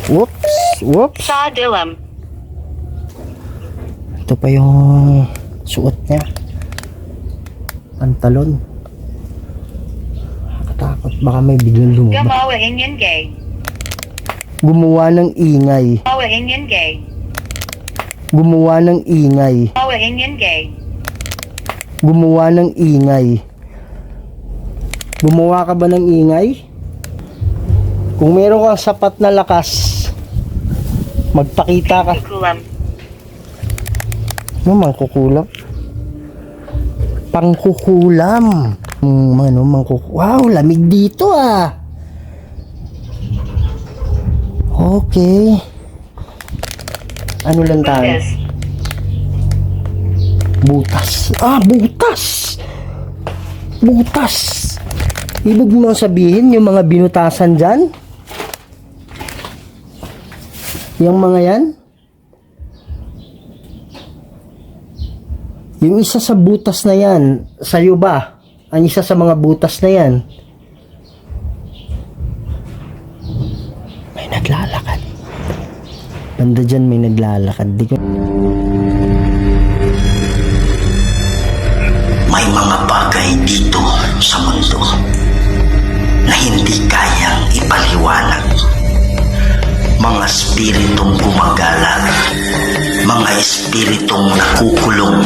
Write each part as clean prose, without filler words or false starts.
Whoops, whoops. Sa Dilam. Ito pa yung suot niya. Pantalon. Nakatakot. Baka may biglang lumabas. Gamawa Indian Gay. Gumawa ng ingay. Gamawa Indian Gay. Gumawa ng ingay. Gamawa Indian Gay. Gumawa ng ingay. Gumawa ka ba ng ingay? Kung meron kang sapat na lakas, magpakita ka. Kulam. Ano, mangkukulam? Pangkukulam. Wow, lamig dito ah. Okay. Ano lang tayo? Butas. Butas. Ah, butas! Butas! Ibig mo sabihin yung mga binutasan dyan? Yung mga yan? Yung isa sa butas na yan, sa'yo ba? Ang isa sa mga butas na yan? May naglalakad. Banda dyan may naglalakad. Di ko... May mga bagay dito sa mundo na hindi kayang ipaliwanag. Mga espiritong gumagala, mga espiritong nakukulong,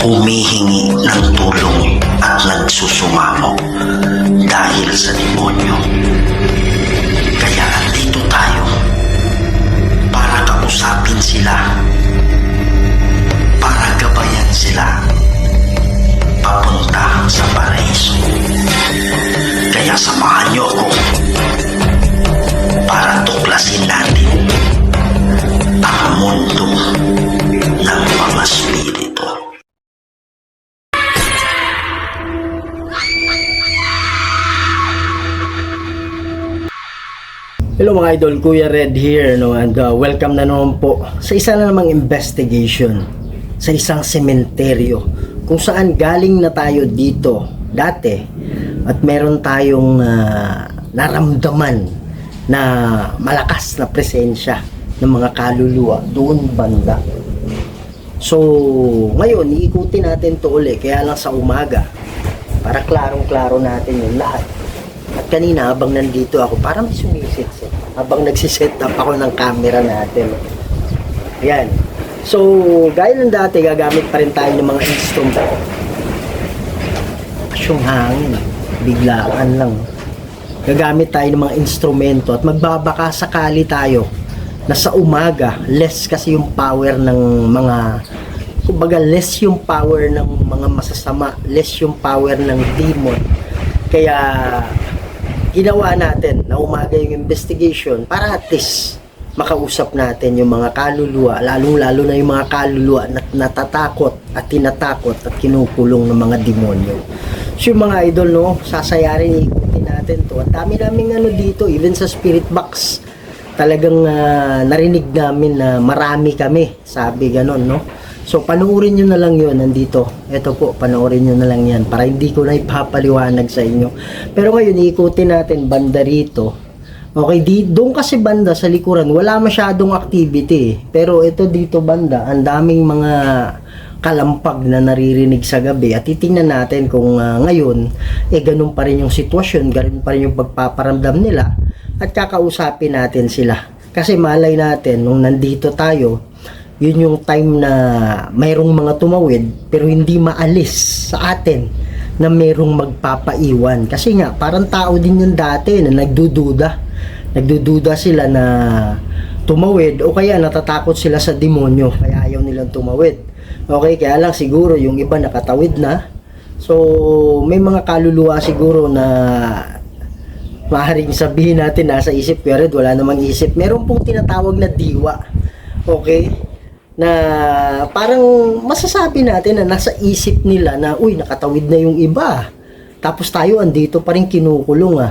humihingi ng tulong at nagsusumamo dahil sa demonyo. Kaya andito tayo para kausapin sila, para gabayan sila papunta sa paraiso. Kaya samahan niyo ako para tuklasin natin ang mundo ng mga spirito. Hello mga idol, Kuya Red here, no? And welcome na naman po sa isa na namang investigation sa isang sementeryo kung saan galing na tayo dito dati at meron tayong naramdaman na malakas na presensya ng mga kaluluwa doon banda. So ngayon iikutin natin to uli, kaya lang sa umaga para klarong-klaro natin yung lahat. At kanina habang nandito ako, parang may sumisit habang nagsiset up ako ng camera natin. Ayan. So, gaya ng dati, gagamit pa rin tayo ng mga instrument. Yung hangin, biglaan lang. Gagamit tayo ng mga instrumento at magbabaka sakali tayo na sa umaga, less kasi yung power ng mga, kumbaga less yung power ng mga masasama, less yung power ng demon. Kaya ginawa natin na umaga yung investigation para at least makausap natin yung mga kaluluwa, lalong-lalo na yung mga kaluluwa na natatakot at tinatakot at kinukulong ng mga demonyo. So yung mga idol, no, sasayarin, ikutin natin to. Ang dami naming dito, even sa spirit box, talagang narinig namin na marami kami, sabi ganon, no. So panoorin nyo na lang yun, nandito. Ito po, panoorin nyo na lang yan para hindi ko na ipapaliwanag sa inyo. Pero ngayon, ikutin natin banda rito. Okay, doon kasi banda sa likuran, wala masyadong activity. Pero ito dito banda, ang daming mga kalampag na naririnig sa gabi. At titingnan natin kung ngayon, ganun pa rin yung sitwasyon, ganun pa rin yung pagpaparamdam nila. At kakausapin natin sila. Kasi malay natin, nung nandito tayo, yun yung time na mayroong mga tumawid pero hindi maalis sa atin na mayroong magpapaiwan. Kasi nga, parang tao din yung dati na nagdududa sila na tumawid o kaya natatakot sila sa demonyo kaya ayaw nilang tumawid. Okay, kaya lang siguro yung iba nakatawid na. So may mga kaluluwa siguro na maaaring sabihin natin nasa isip, pero wala namang isip. Meron pong tinatawag na diwa. Okay? Na parang masasabi natin na nasa isip nila na uy, nakatawid na yung iba, tapos tayo andito pa rin kinukulong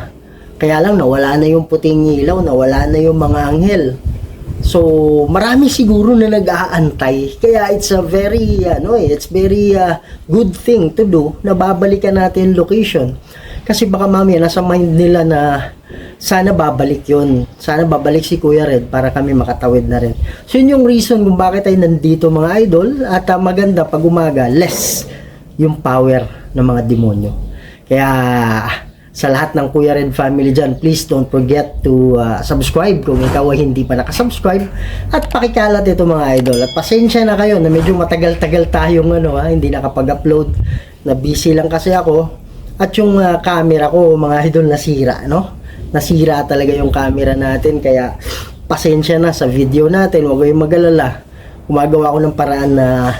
kaya lang nawala na yung puting ilaw, nawala na yung mga anghel. So marami siguro na nag-aantay, kaya it's a very it's very good thing to do na babalikan natin location. Kasi baka mamaya nasa mind nila na sana babalik yun. Sana babalik si Kuya Red para kami makatawid na rin. So yun yung reason kung bakit tayo nandito mga idol. At maganda pag umaga, less yung power ng mga demonyo. Kaya sa lahat ng Kuya Red family dyan, please don't forget to subscribe kung ikaw ay hindi pa nakasubscribe. At pakikalat ito mga idol. At pasensya na kayo na medyo matagal-tagal tayong hindi nakapag-upload. Na busy lang kasi ako. At yung camera ko mga idol nasira, no? Nasira talaga yung camera natin, kaya pasensya na sa video natin, huwag kayong mag-alala. Gumagawa ko ng paraan na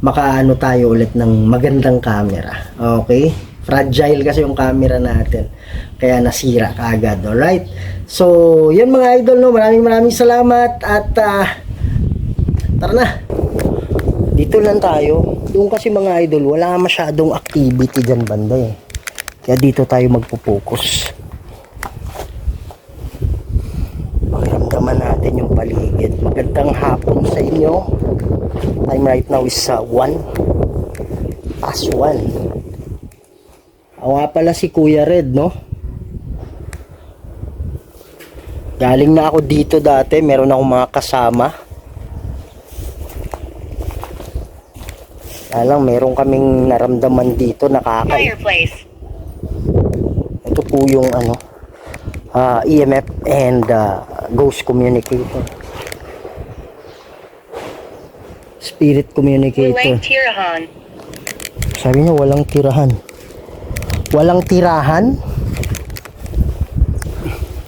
makaano tayo ulit ng magandang camera. Okay? Fragile kasi yung camera natin, kaya nasira kaagad. Alright? So, yun mga idol, no? Maraming salamat at tara na. Dito lang tayo. Doon kasi mga idol, wala masyadong activity dyan banda eh. Kaya dito tayo magpo-focus. Pakiramdaman natin yung paligid. Magandang hapon sa inyo. Time right now is 1:01. Awa pala si Kuya Red, no? Galing na ako dito dati. Meron akong mga kasama. Alang, meron kaming naramdaman dito Fireplace. Ito po yung EMF and ghost communicator. Spirit communicator. Walang tirahan. Sabi niya walang tirahan. Walang tirahan?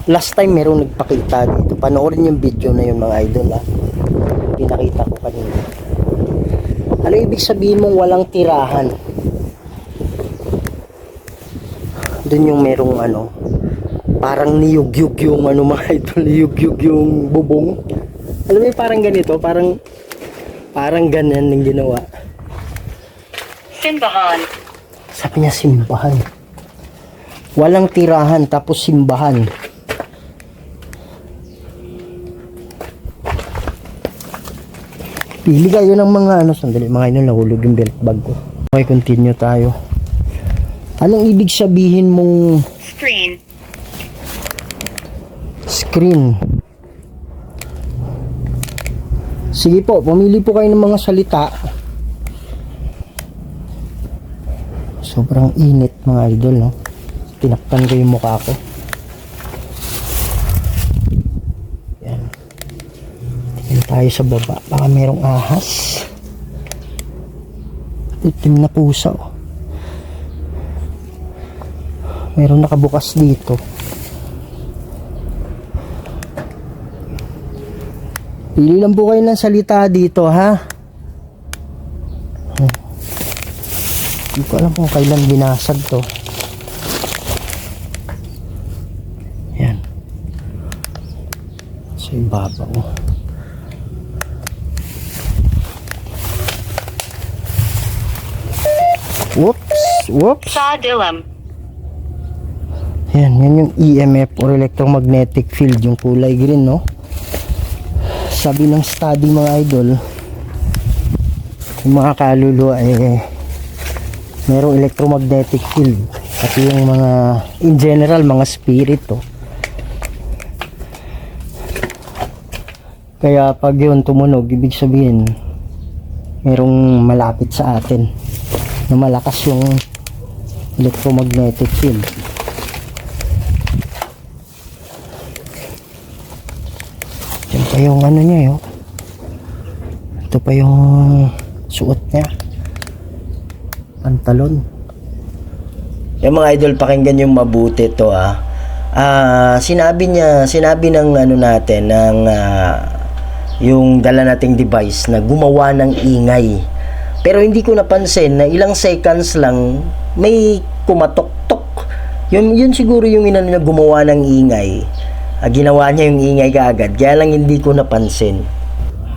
Last time merong nagpakita dito. Panoorin yung video na yun mga idol ha. Pinakita ko kanina. Ano ibig sabihin mong walang tirahan? Doon yung merong parang niyugyug yung mga idol, niyugyug yung bubong. Alam mo parang ganito, parang ganyan yung ginawa. Simbahan. Sabi niya simbahan. Walang tirahan tapos simbahan. Pili kayo ng mga sandali mga idol, nahulog yung belt bag ko. Okay, continue tayo. Anong ibig sabihin mong Screen. screen? Sige po, pumili po kayo ng mga salita. Sobrang init mga idol, no? Tinakpan ko yung mukha ko. Yan. Tingin tayo sa baba. Baka merong ahas. Itim na pusa, oh. Meron nakabukas dito. Pili lang po kayo ng salita dito, ha? Hindi ko alam kung kailan binasag to. Yan. Sa ibabaw. Whoops. Saw Dillam. Yan yung EMF or electromagnetic field, yung kulay green, no? Sabi ng study mga idol, yung mga kaluluwa merong electromagnetic field, pati yung mga in general mga spirito. Kaya pag yun tumunog, ibig sabihin merong malapit sa atin na malakas yung electromagnetic field. Yan pa yung niya yun. Ito pa yung suot niya, pantalon. Yung mga idol, pakinggan yung mabuti to sinabi ng natin ng yung dala nating device na gumawa ng ingay, pero hindi ko napansin na ilang seconds lang may kumatok-tok. Yun siguro yung na gumawa ng ingay. Ginawa niya yung ingay kaagad, kaya lang hindi ko napansin.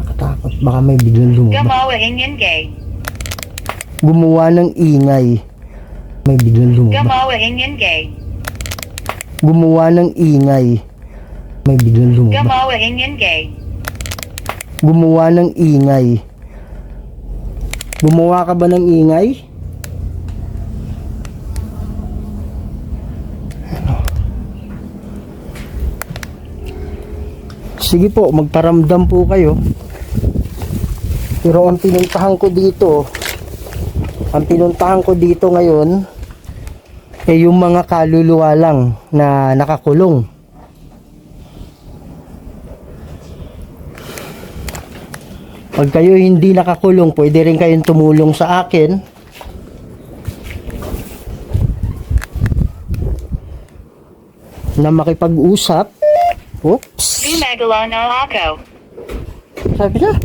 Nakatakot, baka may biglang lumabas. Gumawa Indian gay. Gumawa ng ingay. May biglang lumabas. Gumawa Indian gay. Gumawa ng ingay. May biglang lumabas. Gumawa Indian gay. Gumawa ng ingay. Gumawa ka ba ng ingay? Sige po, magparamdam po kayo. Pero ang pinuntahan ko dito ngayon eh yung mga kaluluwa lang na nakakulong. Pag kayo hindi nakakulong, pwede rin kayong tumulong sa akin. Na makipag-usap. Oops. Gumagalon na ako. Sabi niya.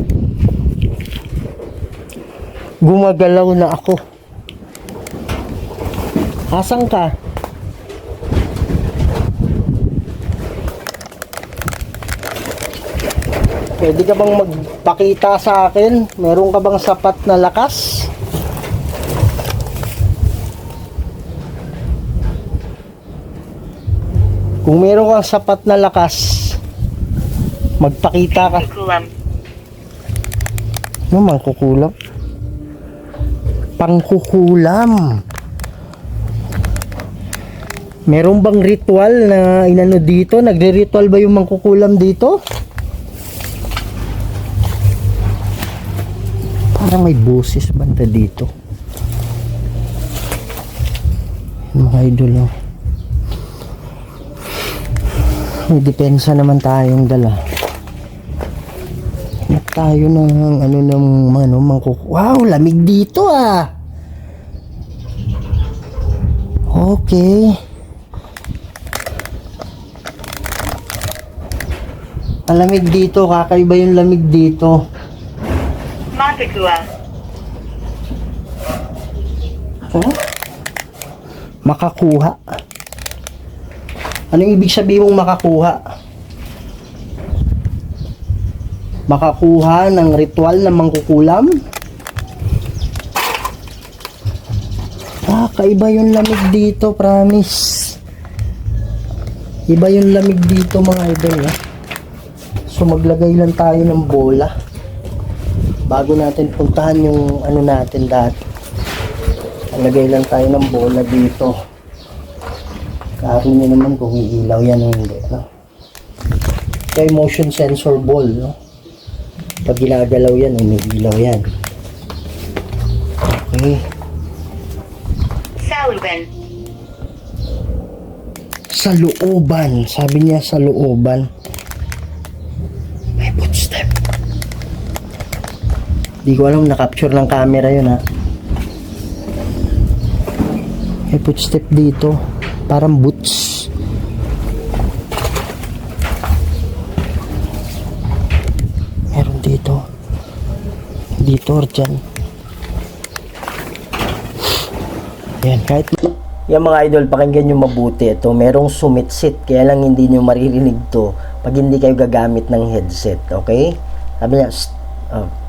Gumagalaw na ako. Asan ka? Pwede ka bang magpakita sa akin? Meron ka bang sapat na lakas? Kung meron kang sapat na lakas, magpakita ka. Kulam. Ano mangkukulam? Pangkukulam. Meron bang ritual na inano dito? Nagre-ritual ba yung mangkukulam dito? Parang may boses banda dito. Mga idol, oh. May depensa naman tayong dala. Hanap tayo ng wow, lamig dito ah. Okay. Malamig dito, kakaiba yung lamig dito. Matakua. Oh? Makakuha. Anong ibig sabihin mong makakuha? Makakuha ng ritual na mangkukulam? Kaiba yung lamig dito, promise. Iba yung lamig dito, mga idol. So maglagay lang tayo ng bola bago natin puntahan yung ano natin dati. Maglagay lang tayo ng bola dito. Kari nyo naman kung iilaw yan o hindi, no? Kaya motion sensor ball, no? Pag ginagalaw yan, umiilaw yan. Okay. Saluban. Sa looban. Sabi niya sa looban. May footstep. Di ko alam, na-capture ng camera yun, ha? May footstep dito. Parang boots. Meron dito. Dito or dyan. Yan, kahit yan mga idol, pakinggan nyo mabuti. Ito, merong sumitsit. Kaya lang hindi nyo maririnig to pag hindi kayo gagamit ng headset. Okay? Sabi niya,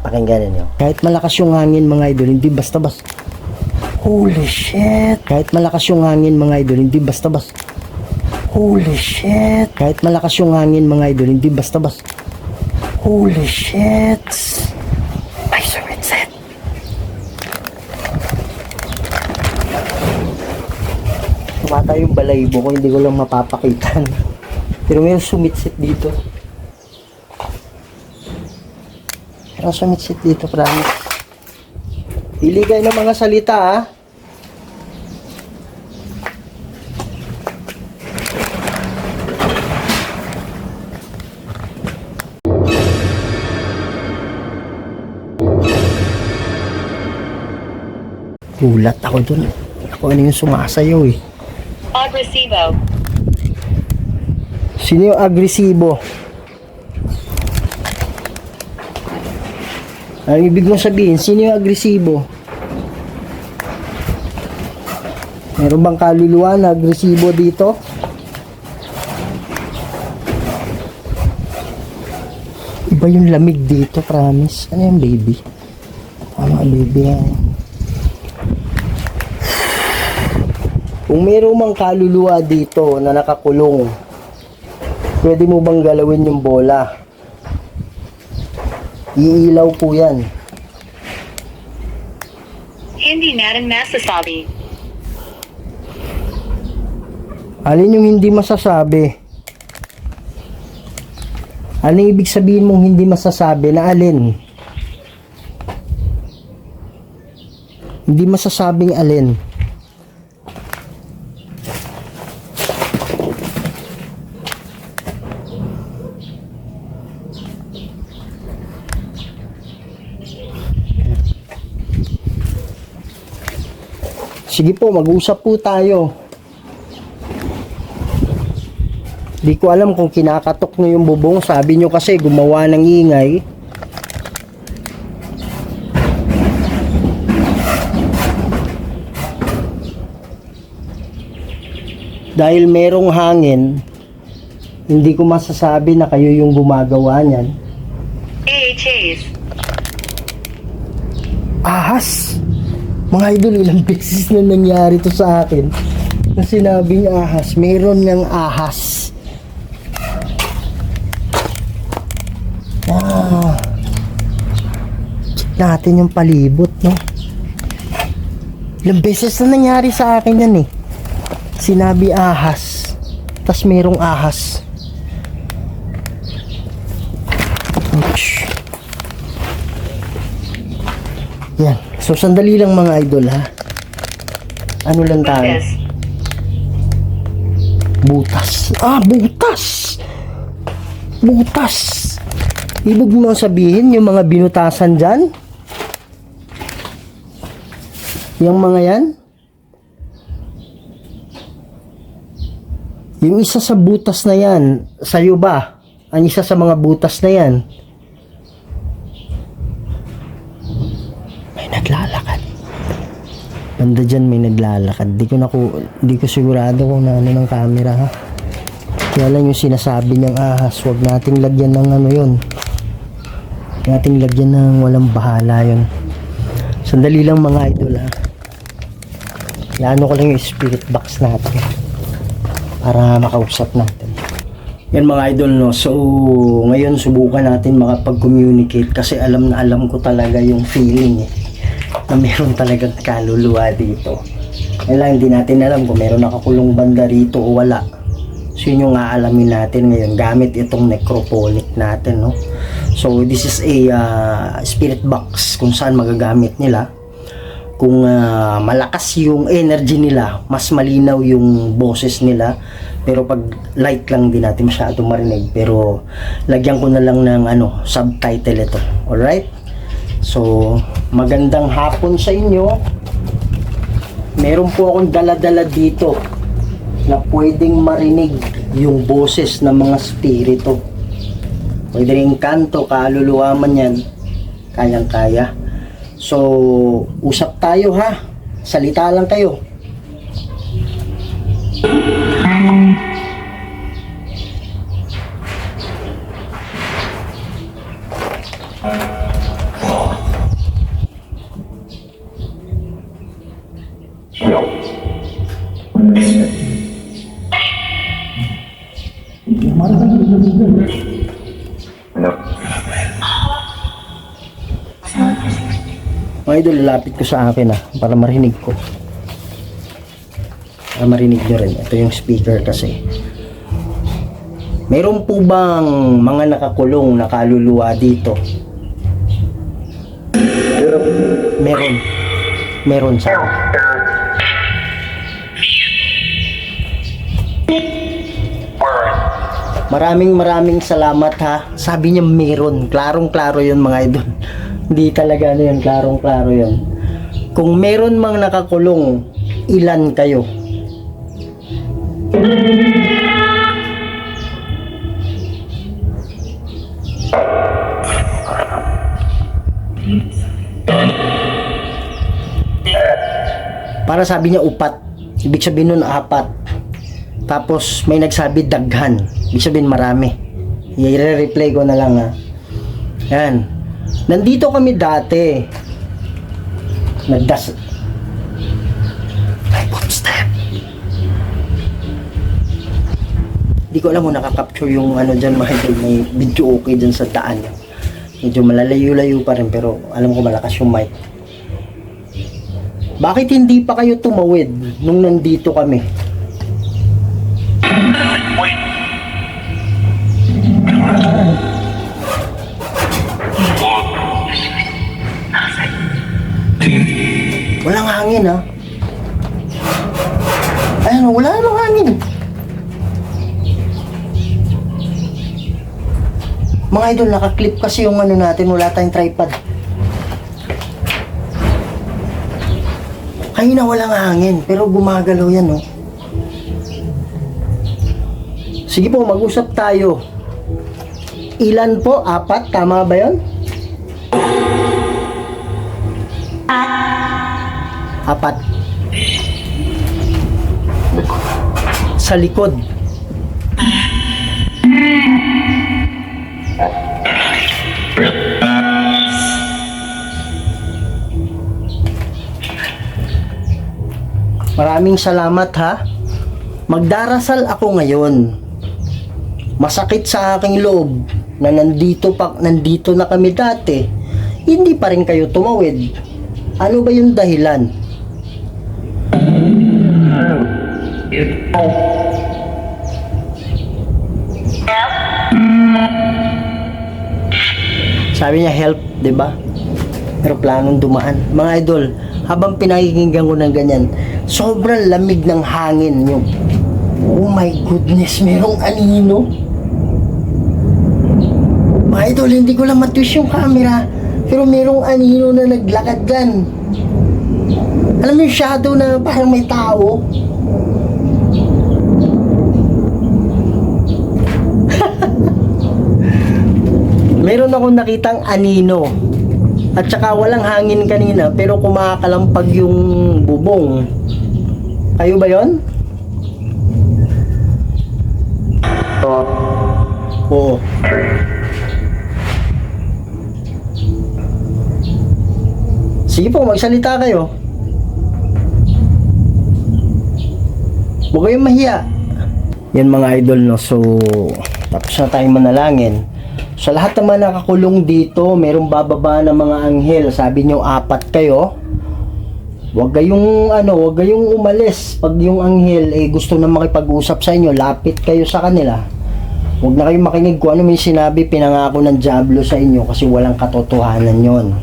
pakinggan nyo. Kahit malakas yung hangin mga idol, hindi basta-basta. Holy shit! Kahit malakas yung hangin mga idol, hindi basta-basta. Holy shit! Kahit malakas yung hangin mga idol, hindi basta-basta. Holy shit! May sumitsit! Tumata yung balaybo ko, hindi ko lang mapapakitan. Pero may sumitsit dito. Pero sumitsit dito, promise. Pili kayo ng mga salita, ha? Gulat ako dun. Ako ano yung sumasayaw eh. Agresivo. Sino yung agresibo? Ang ibig mong sabihin, sino yung agresibo? Meron bang kaluluwa na agresibo dito? Iba yung lamig dito, promise. Ano yung baby? Ano ang baby yan? Kung meron mang kaluluwa dito na nakakulong, pwede mo bang galawin yung bola? Iilaw po yan. Hindi natin masasabi. Alin yung hindi masasabi? Ano ibig sabihin mong hindi masasabi na alin? Hindi masasabing alin? Sige po, mag-usap po tayo. Di ko alam kung kinakatok nyo yung bubong. Sabi nyo kasi gumawa ng ingay. Dahil merong hangin, hindi ko masasabi na kayo yung gumagawa niyan. AHAs. Ahas! Mga idol, ilang beses na nangyari to sa akin. Na sinabing ahas, meron niyang ahas. Check natin yung palibot, no? Ilang beses na nangyari sa akin yan eh. Sinabi ahas, tas merong ahas. Ouch. Yan. So, sandali lang mga idol, ha? Ano lang tayo? Butas. Butas. Ah, butas! Butas! Ibig mo sabihin, yung mga binutasan dyan? Yung mga yan? Yung isa sa butas na yan, sa'yo ba? Ang isa sa mga butas na yan? May naglalakad. Banda dyan may naglalakad. Di ko sigurado kung ano ng camera, ha? Kaya lang yung sinasabi niyang ahas, huwag nating lagyan ng ano yun. Huwag nating lagyan ng walang bahala yun. Sandali lang mga idol, ha? Iano ko lang yung spirit box natin para makausap natin. Yan mga idol, no? So, ngayon subukan natin makapag-communicate kasi alam na alam ko talaga yung feeling eh, na meron talagang kaluluwa dito. Kaya hindi natin alam kung meron nakakulong banda rito o wala. So, yun yung aalamin natin ngayon gamit itong necropolic natin, no? So, this is a spirit box kung saan magagamit nila. Kung malakas yung energy nila, mas malinaw yung boses nila. Pero pag light lang, di natin masyado marinig. Pero lagyan ko na lang ng subtitle ito. Alright? So, magandang hapon sa inyo. Meron po akong dala-dala dito na pwedeng marinig yung boses ng mga spirito. Pwede rin kanto, kaluluwa man yan. Kayang-kaya. So, usap tayo, ha? Salita lang kayo. Mga idol, lalapit ko sa akin para marinig ko. Para marinig nyo rin. Ito yung speaker kasi. Meron po bang mga nakakulong na kaluluwa dito? Meron. Meron sa akin. Maraming salamat, ha. Sabi niya meron. Klarong-klaro yun mga idol. Hindi talaga yun. Klarong-klaro yun. Kung meron mang nakakulong, ilan kayo? Para sabi niya upat. Ibig sabihin nun apat. Tapos may nagsabi daghan. Ibig sabihin marami. I-replay ko na lang, ha. Yan. Nandito kami dati. Nagdas. May footstep. Di ko alam kung nakakapture yung dyan, may video okay dyan sa daan. Medyo malalayo-layo pa rin pero alam ko malakas yung mic. Bakit hindi pa kayo tumawid nung nandito kami? hangin ha. Ayan, wala namang hangin. Mga idol, nakaklip kasi yung ano natin, wala tayong tripod. Kanina walang hangin, pero gumagalaw yan, no? Sige po, mag-usap tayo. Ilan po? 4? Tama ba yun? 4. Sa likod. Maraming salamat ha. Magdarasal ako ngayon. Masakit sa aking loob na nandito na kami dati. Hindi pa rin kayo tumawid. Ano ba yung dahilan? Sabi niya help, 'di ba? Pero planong dumaan. Mga idol, habang pinakikinggan ko ng ganyan, sobrang lamig ng hangin yung oh my goodness, merong anino. Mga idol, hindi ko lang matwist yung camera, pero merong anino na naglakad dyan. Alam mo yung shadow na parang may tao? Meron akong nakitang anino. At saka walang hangin kanina, pero kumakalampag yung bubong. Kayo ba yon? Oo. Sige po, magsalita kayo. Huwag kayong mahiya. Yan mga idol, no? So, tapos na tayong manalangin. Sa lahat naman nakakulong dito, merong bababa ng mga anghel. Sabi nyo, 4 kayo. Huwag kayong umalis. Pag yung anghel gusto na makipag-usap sa inyo, lapit kayo sa kanila. Huwag na kayong makinig kung ano may sinabi, pinangako ng Diablo sa inyo kasi walang katotohanan yon.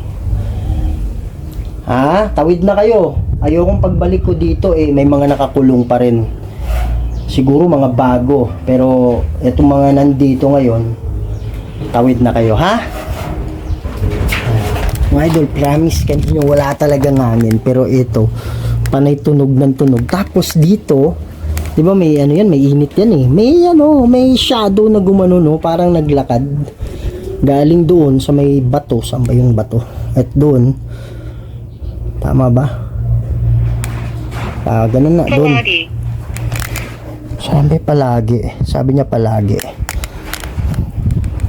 Ha? Tawid na kayo. Ayokong pagbalik ko dito may mga nakakulong pa rin. Siguro mga bago. Pero etong mga nandito ngayon, tawid na kayo, ha? Mga idol, promise kanino wala talagang hangin, pero ito panay tunog ng tunog. Tapos dito, 'di ba may ano yan, may init yan eh. May shadow na gumano, no, parang naglakad galing doon sa may bato. Saan ba yung bato? At doon, tama ba? Ganun na doon. Sabi niya palagi.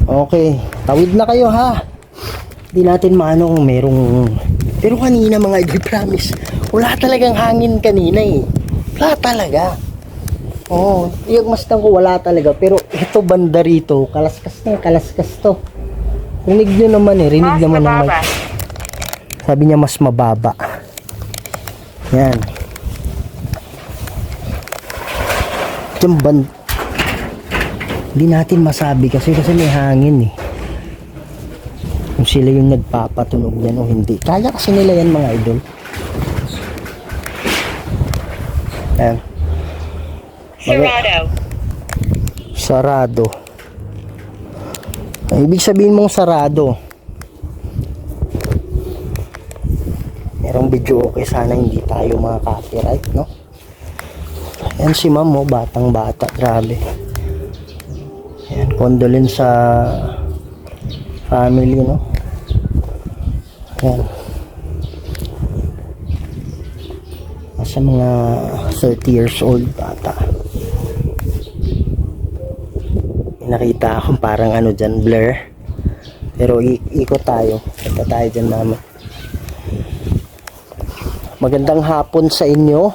Okay, tawid na kayo ha. Hindi natin maano kung merong... Pero kanina mga idol, promise, wala talagang hangin kanina eh. Wala talaga. Oo, yung mastang ko wala talaga. Pero ito banda rito, kalaskas to. Rinig nyo naman rinig naman ng mic. Sabi niya mas mababa. Yan. Yung banda. Hindi natin masabi kasi may hangin eh. Kung sila yung nagpapatunog yan o hindi. Kaya kasi nila yan mga idol. Ayan. Sarado. Ang ibig sabihin mong sarado. Merong video okay, sana hindi tayo mga copyright, no? Ayan si ma'am, batang bata, grabe. Ayan, condolence sa family, no? Ayan. Nasa mga 30 years old bata. Nakita akong parang ano dyan, blur. Pero ikot tayo. Punta tayo dyan naman. Magandang hapon sa inyo.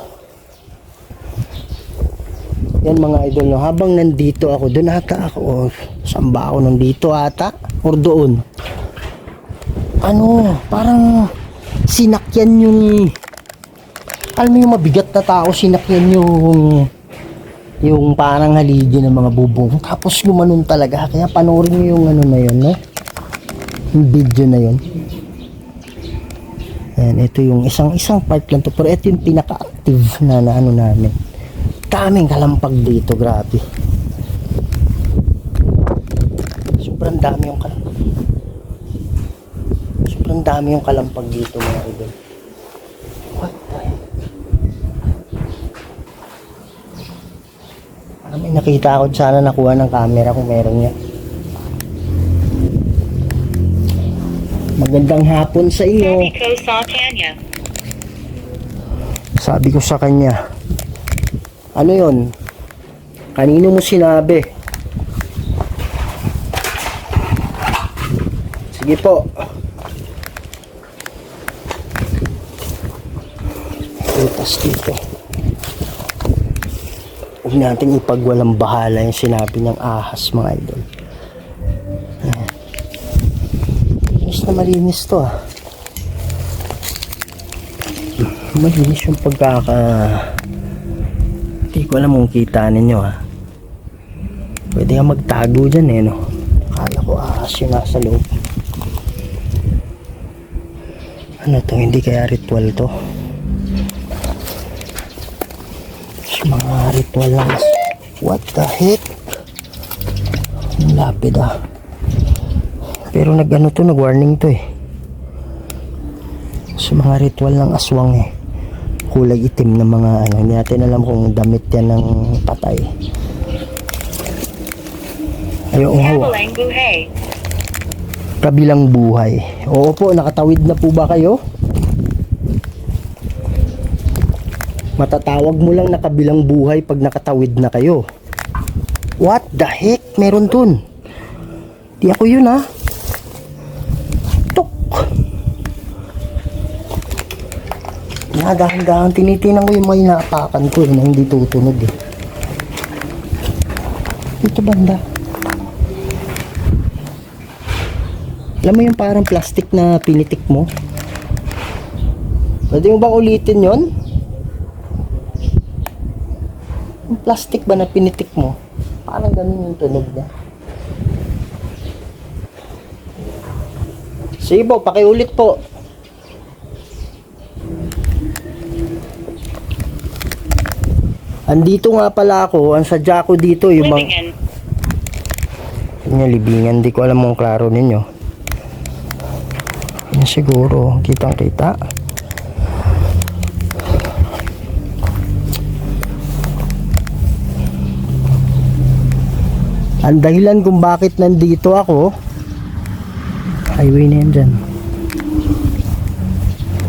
Yan mga idol, no? Habang nandito ako, doon ata ako. O, saan ba ako? Nandito ata? Or doon? Ano? Parang sinakyan yung... Alam mo yung mabigat na tao, sinakyan yung parang haligi ng mga bubong. Tapos gumanon talaga. Kaya panoorin nyo yung ano na yun, no? Yung video na yun. Ayan, ito yung isang part lang to. Pero ito yung pinaka-active na ano namin. Daming kalampag dito, grabe. Sobrang dami yung kalampag. Sobrang dami yung kalampag dito, mga idol. What the heck? Parang may nakita ako, sana nakuha ng camera kung meron niya. Magandang hapon sa inyo. Sabi ko sa kanya. Sabi ko sa kanya, ano yon? Kanino mo sinabi? Sige po. Putas dito. Huwag natin ipagwalang bahala yung sinabi niyang ahas, mga idol. Malinis na malinis to ah. Malinis yung hindi ko alam kung kita ninyo ha. Pwede ka magtago dyan eh, no? Akala ko ahas yung nasa loob. Ano to? Hindi kaya ritual to? Mga ritual lang. What the heck? Ang lapid ah. Pero nag-ano to, nag-warning to eh. Sa mga ritual ng aswang eh. Kulay itim na mga ano. Hindi natin alam kung damit yan ng patay. Ayaw hawa. Kabilang buhay. Kabilang buhay. Oo po, nakatawid na po ba kayo? Matatawag mo lang na kabilang buhay pag nakatawid na kayo. What the heck? Meron dun. Di ako yun ha. Tuk. Dahan-dahan tinitinan ko yung may naapakan ko na hindi tutunog eh. Dito banda. Alam mo yung parang plastic na pinitik mo? Pwede mo bang ulitin yon? Yung plastic ba na pinitik mo? Parang ganun yung tunog niya. Sige po, pakiulit po. Andito nga pala ako, ang sadya ko dito yung mga... Libingan. Yung libingan, di ko alam kung klaro ninyo. Yan siguro, kitang kita. Ang dahilan kung bakit nandito ako, highway na yan dyan.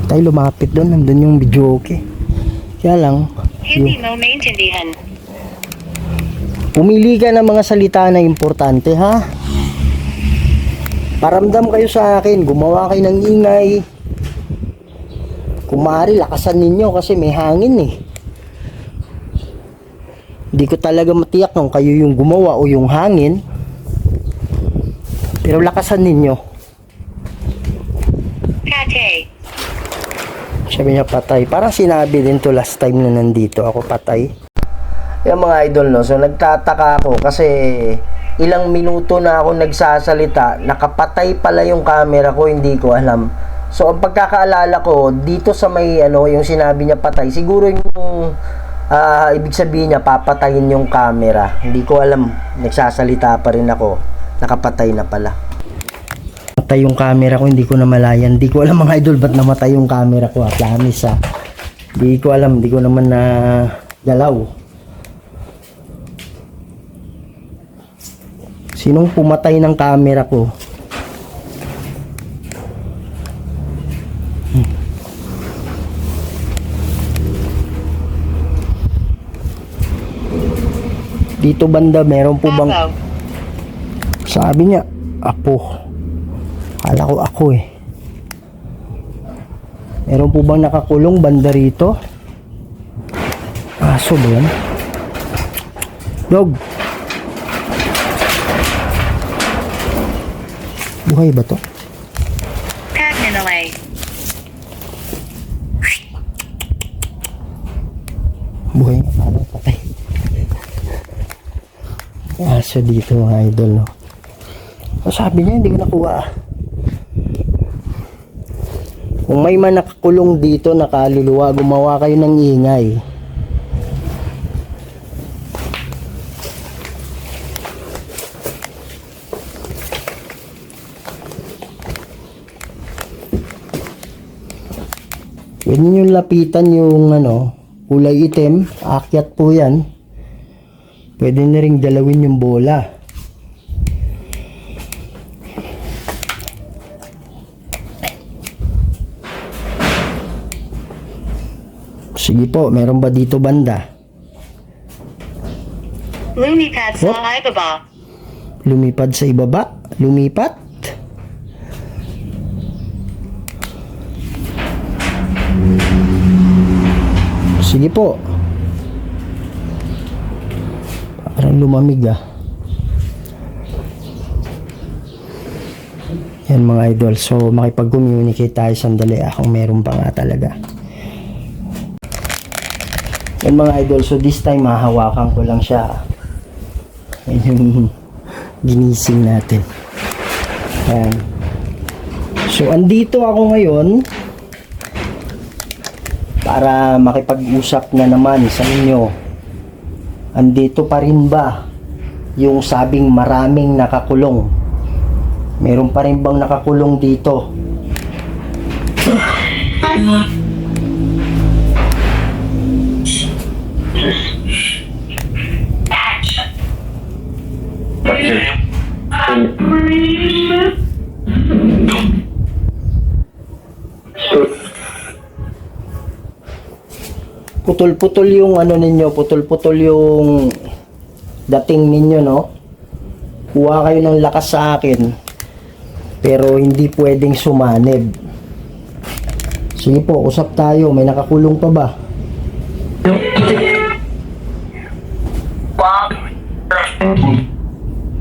Tayo lumapit doon, nandun yung video okay. Kaya lang, Hindi mo maintindihan. pumili ka ng mga salita na importante ha. Paramdam kayo sa akin, gumawa kayo ng ingay. Kung maaari, lakasan ninyo kasi may hangin eh. Hindi ko talaga matiyak kung kayo yung gumawa o yung hangin. Pero lakasan ninyo. Pate. Sabi niya patay. Parang sinabi din to last time na nandito ako, patay. Yung mga idol no, so nagtataka ako kasi ilang minuto na ako nagsasalita, nakapatay pala yung camera ko, hindi ko alam. So ang pagkakaalala ko dito sa may ano, yung sinabi niya patay, siguro yung ibig sabihin niya papatayin yung camera. Hindi ko alam, nagsasalita pa rin ako, nakapatay na pala. Patay yung camera ko, hindi ko na malayan. Hindi ko alam mga idol ba't namatay yung camera ko, promise ha. Hindi ko alam, hindi ko naman na galaw. Sinong pumatay ng camera ko? Dito banda, meron po bang... Bravo. Sabi niya, apo. Kala ko ako eh. Meron po bang nakakulong banda rito? Aso ba yan? Dog. Buhay ba to? Pagninalay. Buhay nga, parang patay. Aso dito mga idol, no? So, sabi niya, hindi ko nakuha. Kung may man nakakulong dito na kaluluwa, gumawa kayo ng ingay. Pwede nyo lapitan yung kulay itim, aakyat po yan. Pwede na rin dalawin yung bola. Sige po, meron ba dito banda? Lumipad sa What? ibaba. Lumipad sa ibaba? Lumipat? Sige po. Parang lumamig ah. Yan mga idol. So makipag-communicate tayo sandali kung meron pa nga talaga. Yan mga idol. So this time mahahawakan ko lang siya. Yan yung ginising natin. Yan. So andito ako ngayon para makipag-usap na naman sa inyo. Andito pa rin ba yung sabing maraming nakakulong? Meron pa rin bang nakakulong dito? Putol-putol yung ninyo, putol-putol yung dating ninyo, no? Kuha kayo ng lakas sa akin, pero hindi pwedeng sumanib. Sige po, usap tayo. May nakakulong pa ba?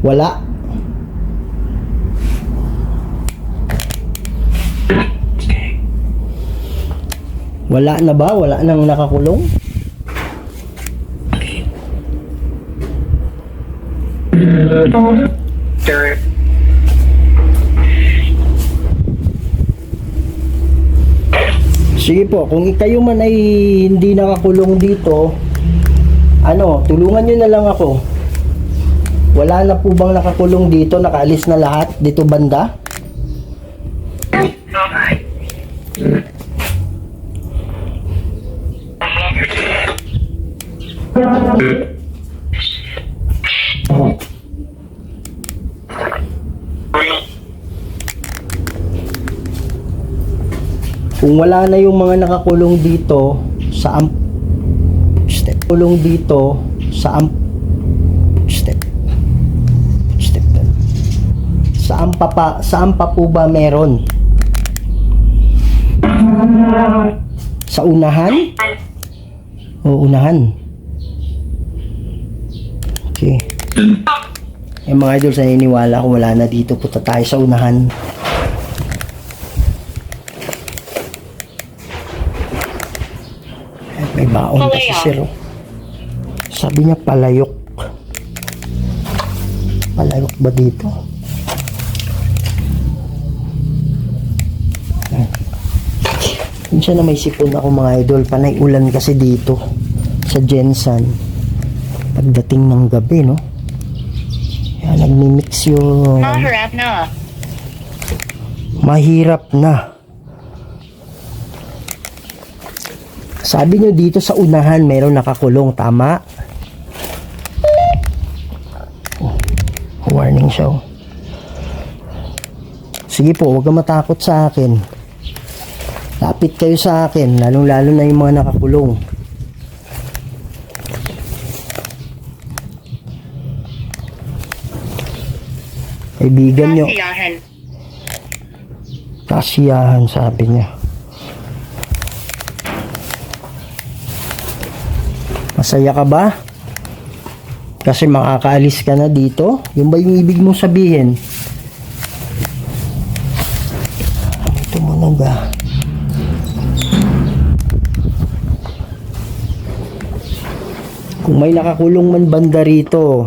Wala. Wala na ba? Wala nang nakakulong? Sige po, kung kayo man ay hindi nakakulong dito, tulungan nyo na lang ako. Wala na po bang nakakulong dito? Nakaalis na lahat dito banda? Kung wala na yung mga nakakulong dito sa step kulong dito sa step doon. Saan pa po ba meron? Sa unahan? O unahan. Okay. Mga idol, sa niniwala ko wala na dito. Punta tayo sa unahan. May baon pa si Sir. Sabi niya palayok. Palayok ba dito? Minsan na may sipon ako mga idol. Panay ulan kasi dito sa Jensan. Pagdating ng gabi, no? Yan, nagmimix yung... Mahirap na. Mahirap na. Sabi nyo dito sa unahan meron nakakulong, tama? Warning siya. Sige po, huwag kang matakot sa akin. Lapit kayo sa akin, lalong-lalo na yung mga nakakulong. Kaibigan nyo. Kasiyahan. Kasiyahan, sabi niya. Masaya ka ba? Kasi makakaalis ka na dito? Yung ba yung ibig mong sabihin? Tumunog ah. Kung may nakakulong man banda rito,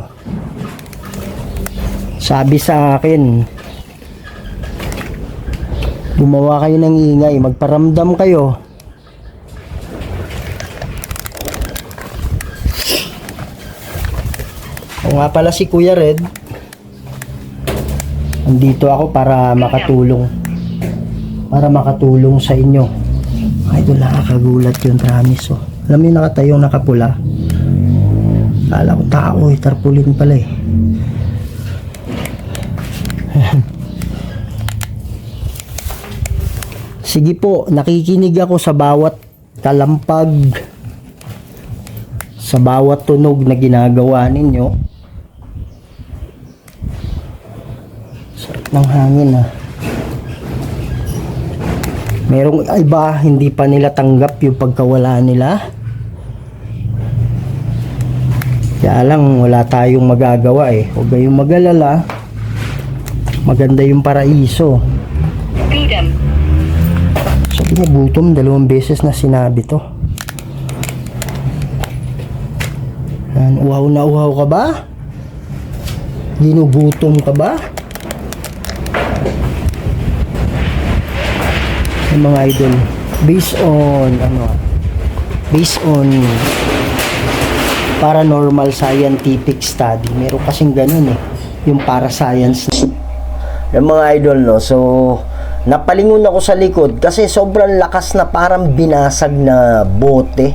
sabi sa akin, Gumawa kayo ng ingay, magparamdam kayo. O nga pala si Kuya Red. Andito ako para makatulong. Para makatulong sa inyo. Ay, doon nakakagulat yun, promise. Oh. Alam mo yung nakatayong nakapula? Kala ko tao eh, tarpaulin pala eh. Sige po, nakikinig ako sa bawat kalampag, sa bawat tunog na ginagawa ninyo. Sarap ng hangin ah. Merong iba, hindi pa nila tanggap yung pagkawala nila. Kaya lang, wala tayong magagawa eh. Huwag kayong mag-alala. Maganda yung paraiso. Freedom. Sabi niya, gutom, 2 beses na sinabi to. Yan, uhaw na uhaw ka ba? Ginugutom ka ba? Yung mga idol, based on paranormal scientific study, meron kasing ganun eh, yung para science. Yung mga idol, no, so napalingon ako sa likod kasi sobrang lakas na parang binasag na bote.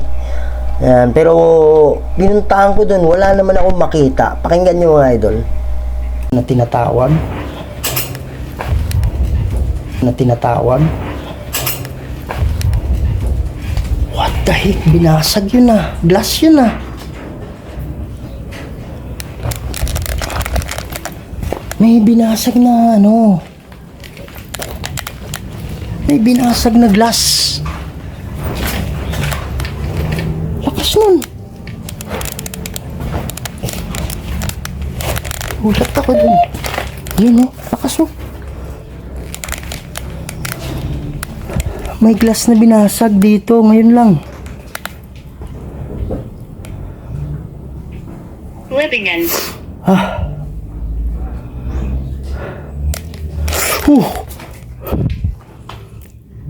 Yan, pero pinuntahan ko dun, wala naman akong makita. Pakinggan nyo mga idol. Na tinatawag. What the heck? Binasag yun ah. Glass yun ah. May binasag na ano. May binasag na glass. Lakas nun. Ulat ako dun. Yun oh. Lakas oh. May glass na binasag dito ngayon lang. Living in.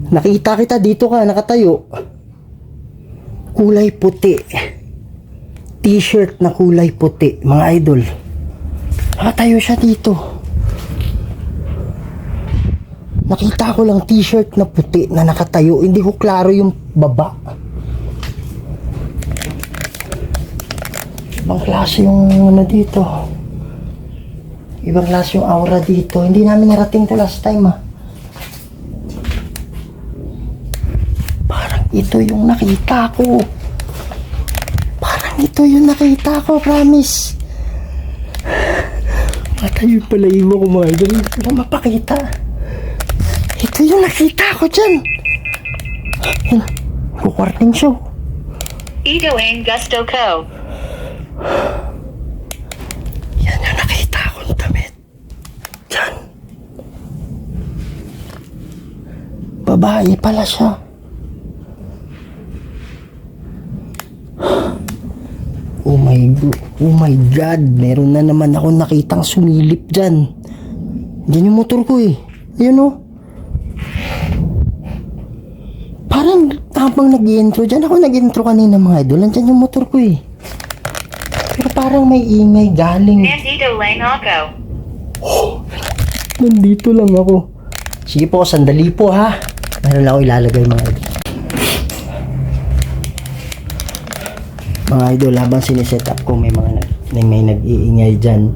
Nakita kita dito ka, nakatayo. Kulay puti. T-shirt na kulay puti, mga idol. Nakatayo siya dito. Nakita ko lang t-shirt na puti na nakatayo. Hindi ko klaro yung baba. Ibang klase yung ano dito. Ibang klase yung aura dito. Hindi namin narating to last time ah. Parang ito yung nakita ko. Parang ito yung nakita ko, promise. Matayo pala mo ko mga idol. Hindi ko na mapakita. Ito yung nakita ko dyan. Yan. Kukwarting show. Ito ang Gusto Co. Yan yung nakita kong damit. Dyan. Babae pala siya. Oh my God. Meron na naman ako nakitang sumilip dyan. Yan yung motor ko eh. Ayun oh. Parang habang nag-intro dyan, ako nag-intro kanina mga idol, nandyan yung motor ko eh. Pero parang may ingay galing. Nandito lang ako. Nandito lang ako. Sige po, sandali po ha. Meron lang ako ilalagay mga idol. Mga idol, habang siniset up ko, may nag-iingay dyan.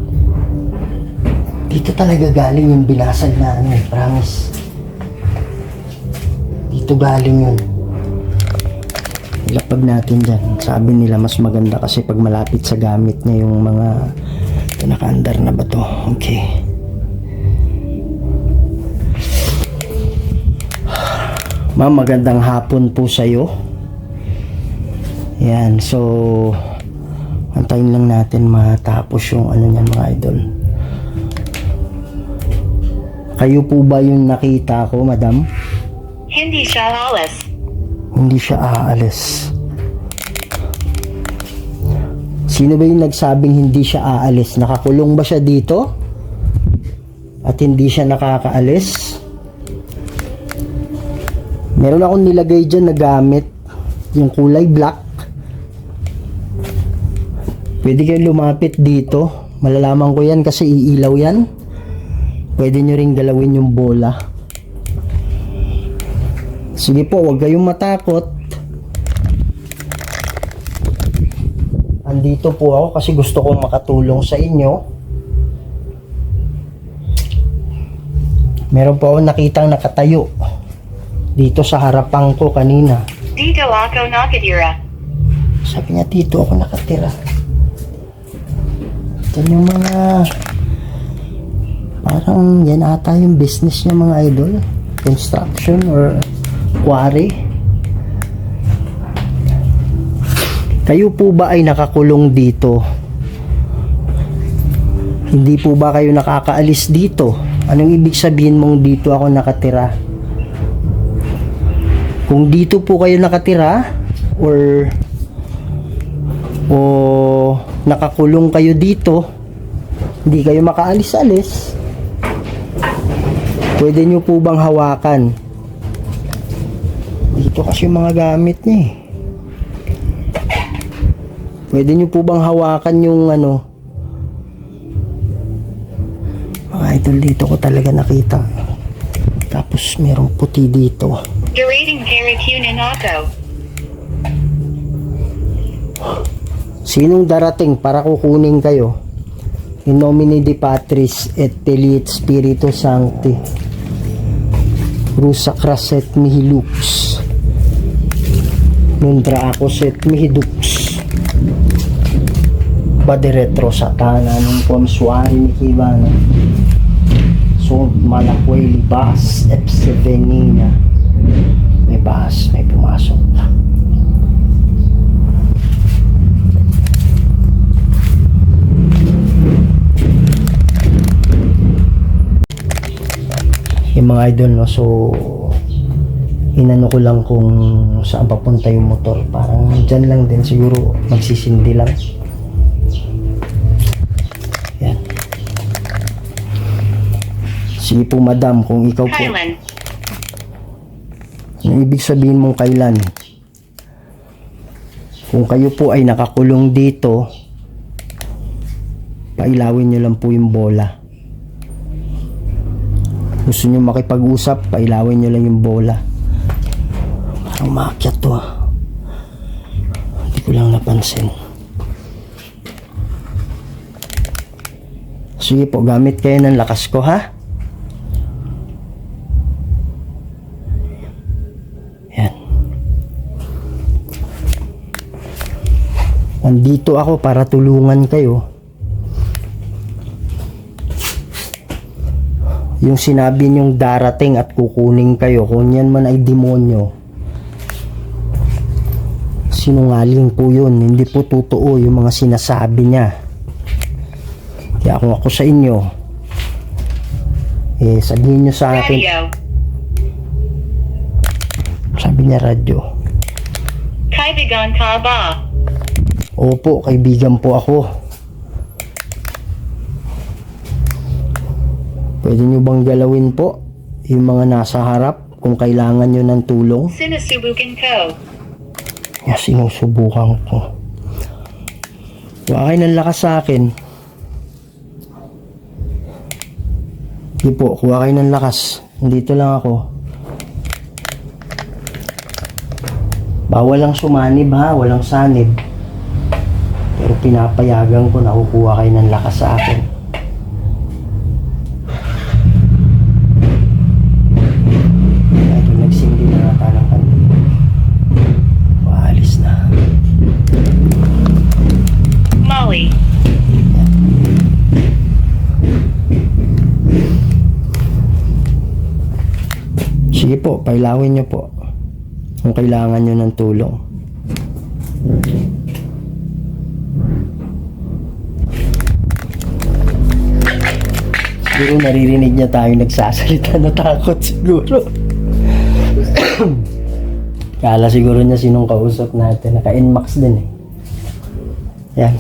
Dito talaga galing yung binasag na ano eh, promise. Dito galing yun. Ilapag natin dyan. Sabi nila mas maganda kasi pag malapit sa gamit niya yung mga ito, nakaandar na ba to? Okay. Ma'am, magandang hapon po sa'yo. Yan, so antayin lang natin matapos yung ano niyan mga idol. Kayo po ba yung nakita ko, madam? Hindi siya alis. Hindi siya aalis. Sino ba yung nagsabing hindi siya aalis? Nakakulong ba siya dito? At hindi siya nakakaalis? Meron akong nilagay dyan na gamit, yung kulay black. Pwede kayo lumapit dito. Malalaman ko yan kasi iilaw yan. Pwede nyo rin galawin yung bola. Sige po, huwag kayong matakot. Andito po ako kasi gusto kong makatulong sa inyo. Meron po ako nakitang nakatayo dito sa harapan ko kanina. Dito ako nakatira. Sabi niya, dito ako nakatira. Yan yung mga parang yan ata yung business niya, mga idol. Construction or quarry. Kayo po ba ay nakakulong dito? Hindi po ba kayo nakakaalis dito? Anong ibig sabihin mong dito ako nakatira? Kung dito po kayo nakatira or nakakulong kayo dito, hindi kayo makaalis-alis, pwede nyo po bang hawakan? Dito kasi yung mga gamit niya eh. Pwede nyo po bang hawakan yung ano? Mga idol, dito ko talaga nakita. Tapos merong puti dito. Durating Paracunan ako. Sinong darating para kukunin kayo? In nomine Dei Patris et Filii et Spiritus Sancti. Rusa cras et mihi lux. Nundra acus et mihi dux. Bade retro satana num quam suari nikivana. Sunt malaquay libas epse venina. May bahas, may pumasok. Yung mga idol, no, so inano ko lang kung saan papunta yung motor. Parang dyan lang din siguro, magsisindi lang. Yan. Sige po madam, kung ikaw po, Kylan. ang ibig sabihin mong kailan? Kung kayo po ay nakakulong dito, pailawin nyo lang po yung bola. Gusto nyo makipag-usap, pailawin nyo lang yung bola. Parang maakyat to ah. Hindi ko lang napansin. Sige po, gamit kayo ng lakas ko ha. Yan. Nandito ako para tulungan kayo. Yung sinabi niyong darating at kukunin kayo, kung yan man ay demonyo, sinungaling po yun. Hindi po totoo yung mga sinasabi niya. Kaya kung ako sa inyo, sabihin niyo sa akin. Radio. Sabi niya radyo. Kaibigan ka ba? Opo, kaibigan po ako. Pwede nyo bang galawin po yung mga nasa harap kung kailangan nyo ng tulong? Sinusubukan ko. Sinusubukan ko. Huwag kayo ng lakas sa akin. Hindi po, kuha kayo ng lakas. Dito lang ako. Bawal lang sumanib ha, walang sanib. Pero pinapayagan ko na kukuha kayo ng lakas sa akin. Ito, nagsindi na nata ng kandila. Waalis na. Molly. Sige po, pailawin nyo po kung kailangan nyo ng tulong. Siguro naririnig niya tayo nagsasalita, natakot siguro. Kala siguro niya sinong kausap natin. Naka-NMAX din eh. Yan.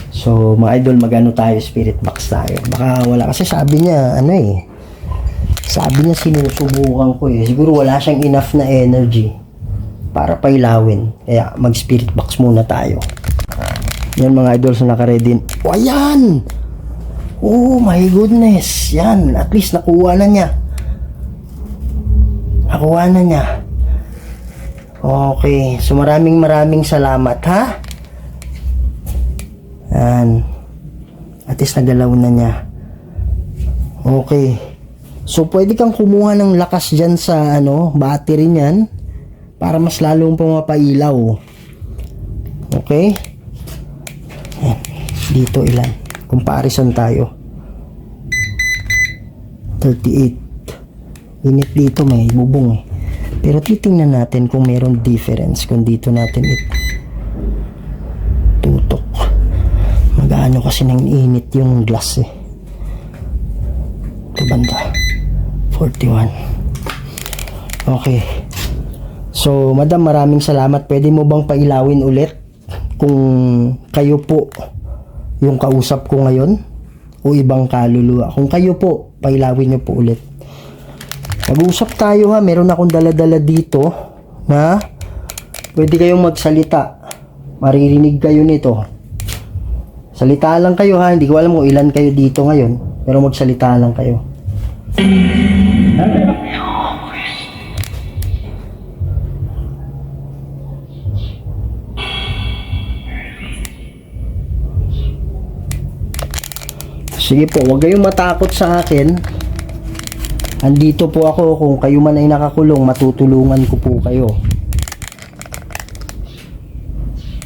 So mga idol, magano tayo, spirit box tayo. Baka wala kasi sabi niya ano eh, Sabi niya sinusubukan ko eh. Siguro wala siyang enough na energy para pailawin. Kaya mag-spirit box muna tayo. Yan mga idols na naka-ready. O ayan! Oh my goodness! Yan, at least nakuha na niya. Nakuha na niya. Okay, so maraming salamat ha. Yan. At least nagalaw na niya. Okay. So pwede kang kumuha ng lakas dyan sa battery niyan para mas lalong pumapailaw. Okay? Yan. Dito ilan? Comparison tayo. 38. Init dito, may bubong eh. Pero titingnan natin kung meron difference kung dito natin tutok. Magaano kasi nang init yung glass eh. Ito banda. 41. Okay. So, madam, maraming salamat. Pwede mo bang pailawin ulit kung kayo po yung kausap ko ngayon o ibang kaluluwa? Kung kayo po, pailawin niyo po ulit. Mag-uusap tayo ha. Meron akong dala-dala dito na pwede kayong magsalita. Maririnig kayo nito. Salita lang kayo ha. Hindi ko alam kung ilan kayo dito ngayon. Pero magsalita lang kayo. Sige po, huwag kayong matakot sa akin. Andito po ako. Kung kayo man ay nakakulong, matutulungan ko po kayo.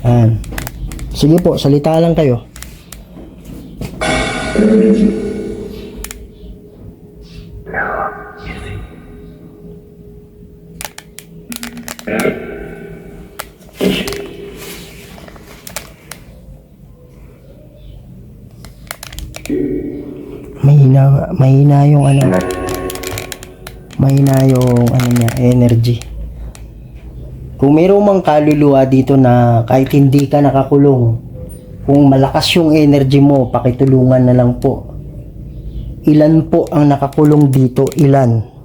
Yan. Sige po, salita lang kayo. Mahina yung niya, energy. Kung mayroong mang kaluluwa dito na kahit hindi ka nakakulong, kung malakas yung energy mo, pakitulungan na lang po. Ilan po ang nakakulong dito? Ilan?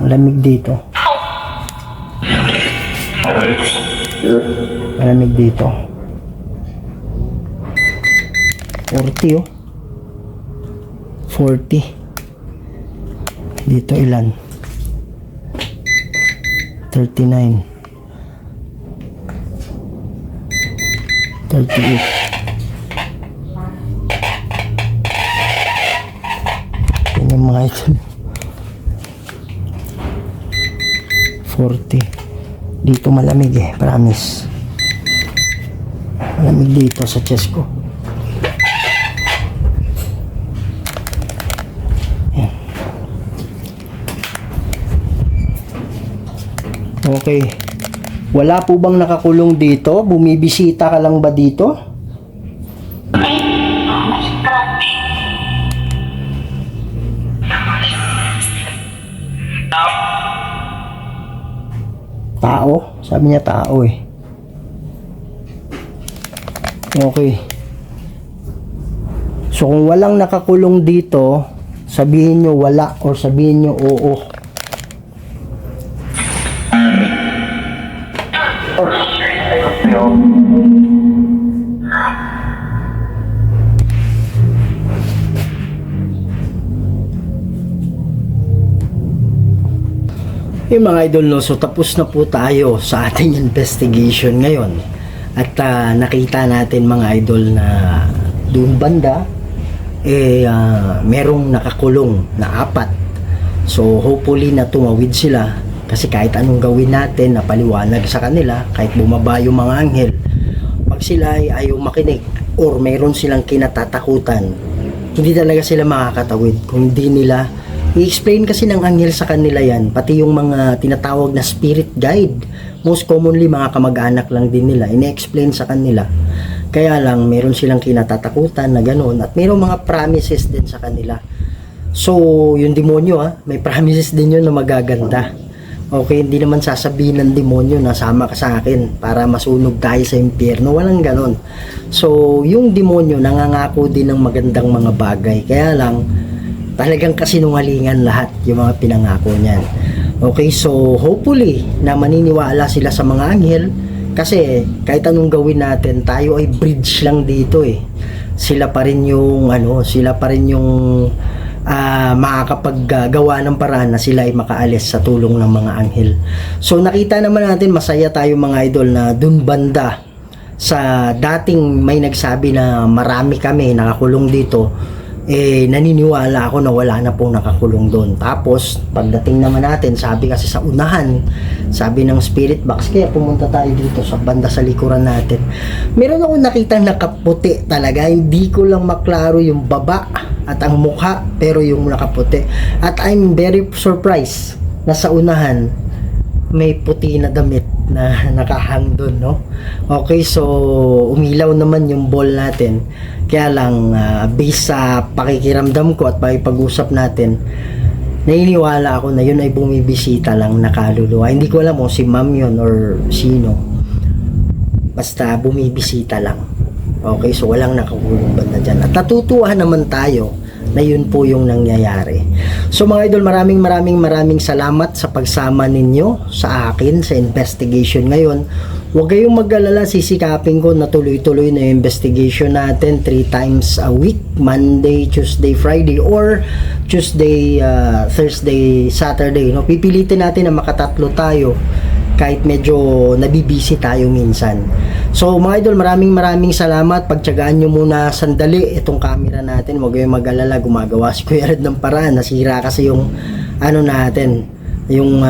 Malamig dito. Malamig dito. 40 oh. 40. Dito ilan? 39. 38. Yan yung mga ito. 40. Dito malamig eh, promise. Malamig dito sa chest ko. Yan. Okay. Wala po bang nakakulong dito? Bumibisita ka lang ba dito? Tao? Sabi niya tao eh. Okay. So kung walang nakakulong dito, sabihin nyo wala or sabihin nyo oo. Yung mga idol, no, so tapos na po tayo sa ating investigation ngayon at nakita natin mga idol na doon banda merong nakakulong na 4. So hopefully na tumawid sila kasi kahit anong gawin natin na paliwanag sa kanila, kahit bumaba yung mga anghel, pag sila ay ayaw makinig or meron silang kinatatakutan, hindi talaga sila makakatawid kung hindi nila i-explain kasi ng anghel sa kanila yan, pati yung mga tinatawag na spirit guide. Most commonly, mga kamag-anak lang din nila. Ine-explain sa kanila. Kaya lang, meron silang kinatatakutan na gano'n. At mayroong mga promises din sa kanila. So, yung demonyo may promises din yun na magaganda. Okay, hindi naman sasabihin ng demonyo na sama ka sa akin para masunog tayo sa impyerno. Walang ganon. So, yung demonyo nangangako din ng magandang mga bagay. Kaya lang, talagang kasinungalingan lahat yung mga pinangako niyan. Okay, so hopefully na maniniwala sila sa mga anghel kasi kahit anong gawin natin, tayo ay bridge lang dito eh. Sila pa rin yung makakapaggawa ng paraan na sila ay makaalis sa tulong ng mga anghel. So nakita naman natin, masaya tayo mga idol na dun banda sa dating may nagsabi na marami kami nakakulong dito, naniniwala ako na wala na pong nakakulong doon. Tapos pagdating naman natin, sabi kasi sa unahan, sabi ng spirit box, kaya pumunta tayo dito sa banda sa likuran natin, meron ako nakitang nakaputi talaga. Hindi ko lang maklaro yung baba at ang mukha, pero yung nakaputi. At I'm very surprised na sa unahan may puti na damit na nakahang doon, no? Okay, so umilaw naman yung ball natin. Kaya lang, based sa pakikiramdam ko at pakipag-usap natin, naniniwala ako na yun ay bumibisita lang na kaluluwa. Hindi ko alam kung si ma'am yun or sino. Basta bumibisita lang. Okay, so walang nakakulong banda dyan. At natutuwa naman tayo na yun po yung nangyayari. So mga idol, maraming salamat sa pagsama ninyo sa akin sa investigation ngayon. Huwag kayong mag-alala, sisikapin ko na tuloy-tuloy na yung investigation natin 3 times a week, Monday, Tuesday, Friday, or Tuesday, Thursday, Saturday. No? Pipilitin natin na makatatlo tayo kahit medyo nabibisi tayo minsan. So mga idol, maraming salamat. Pagtiyagaan nyo muna sandali itong camera natin. Huwag kayong mag-alala, gumagawa si Kuya Red ng paraan. Nasira kasi yung yung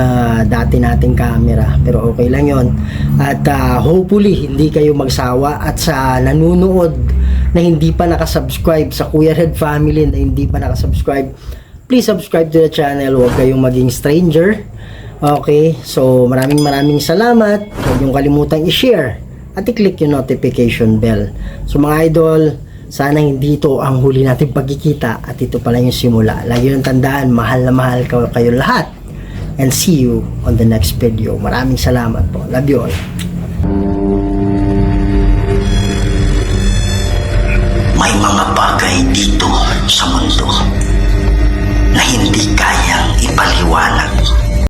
dati nating camera, pero okay lang yon. At hopefully hindi kayo magsawa, at sa nanunood na hindi pa nakasubscribe, sa Kuya Red family na hindi pa nakasubscribe, please subscribe to the channel. Huwag kayong maging stranger. Okay, so maraming salamat. Huwag niyong kalimutang i-share at i-click yung notification bell. So mga idol, sana hindi ito ang huli nating pagkikita at ito pala yung simula. Lagi nang tandaan, mahal na mahal kayo lahat. And see you on the next video. Maraming salamat po. Love you all. May mga bagay dito sa mundo na hindi kayang ipaliwanag